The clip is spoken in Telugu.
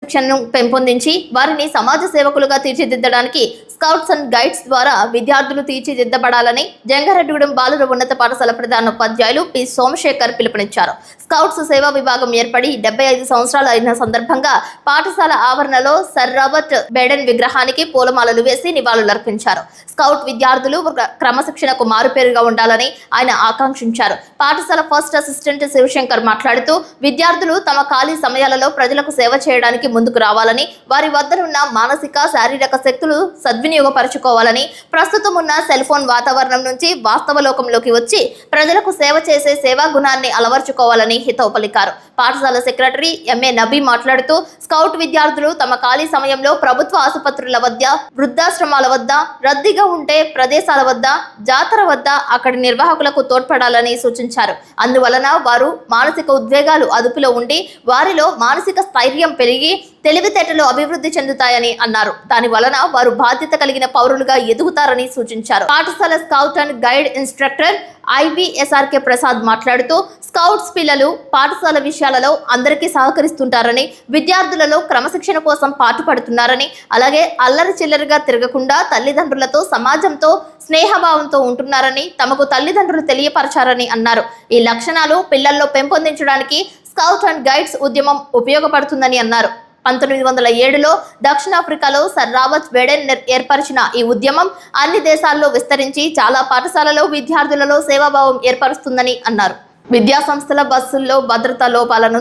శిక్షణను పెంపొందించి వారిని సమాజ సేవకులుగా తీర్చిదిద్దడానికి స్కౌట్స్ అండ్ గైడ్స్ ద్వారా విద్యార్థులు తీర్చిదిద్దబడాలని జంగారెడ్డిగూడెం బాలుర ఉన్నత పాఠశాల ప్రధానోపాధ్యాయులు పి సోమశేఖర్ పిలుపునిచ్చారు. స్కౌట్స్ సేవా విభాగం ఏర్పడి 75 సంవత్సరాలు అయిన సందర్భంగా పాఠశాల ఆవరణలో సర్ రాబర్ట్ బేడెన్ విగ్రహానికి పూలమాలలు వేసి నివాళులర్పించారు. స్కౌట్ విద్యార్థులు క్రమశిక్షణకు మారుపేరుగా ఉండాలని ఆయన ఆకాంక్షించారు. పాఠశాల ఫస్ట్ అసిస్టెంట్ శివశంకర్ మాట్లాడుతూ విద్యార్థులు తమ ఖాళీ సమయాలలో ప్రజలకు సేవ చేయడానికి ముందుకు రావాలని, వారి వద్దనున్న మానసిక శారీరక శక్తులు సద్వినియోగపరచుకోవాలని, ప్రస్తుతం ఉన్న సెల్ ఫోన్ వాతావరణం నుంచి వాస్తవ లోకంలోకి వచ్చి ప్రజలకు సేవ చేసే సేవా గుణాన్ని అలవర్చుకోవాలని హితవు పలికారు. పాఠశాల సెక్రటరీ ఎంఏ నబీ మాట్లాడుతూ స్కౌట్ విద్యార్థులు తమ ఖాళీ సమయంలో ప్రభుత్వ ఆసుపత్రుల వద్ద, వృద్ధాశ్రమాల వద్ద, రద్దీగా ఉంటే ప్రదేశాల వద్ద, జాతర వద్ద అక్కడి నిర్వాహకులకు తోడ్పడాలని సూచించారు. అందువలన వారు మానసిక ఉద్వేగాలు అదుపులో ఉండి వారిలో మానసిక స్థైర్యం పెరిగి తెలివితేటలు అభివృద్ధి చెందుతాయని అన్నారు. దాని వలన వారు బాధ్యత కలిగిన పౌరులుగా ఎదుగుతారని సూచించారు. పాఠశాల scout and guide instructor IBSRK Prasad మాట్లాడుతూ స్కౌట్స్ పిల్లలు పాఠశాల విషయాలలో అందరికీ సహకరిస్తుంటారని, విద్యార్థులలో క్రమశిక్షణ కోసం పాటుపడుతున్నారని, అలాగే అల్లరి చిల్లరిగా తిరగకుండా తల్లిదండ్రులతో, సమాజంతో స్నేహభావంతో ఉంటున్నారని తమకు తల్లిదండ్రులు తెలియపరచారని అన్నారు. ఈ లక్షణాలు పిల్లల్లో పెంపొందించడానికి స్కౌట్ అండ్ గైడ్స్ ఉద్యమం ఉపయోగపడుతుందని అన్నారు. 1907లో దక్షిణాఫ్రికాలో సర్ రాబర్ట్ బేడెన్ ఏర్పరిచిన ఈ ఉద్యమం అన్ని దేశాల్లో విస్తరించి చాలా పాఠశాలలో విద్యార్థులలో సేవాభావం ఏర్పరుస్తుందని అన్నారు. విద్యా సంస్థల బస్సుల్లో భద్రతా లోపాలను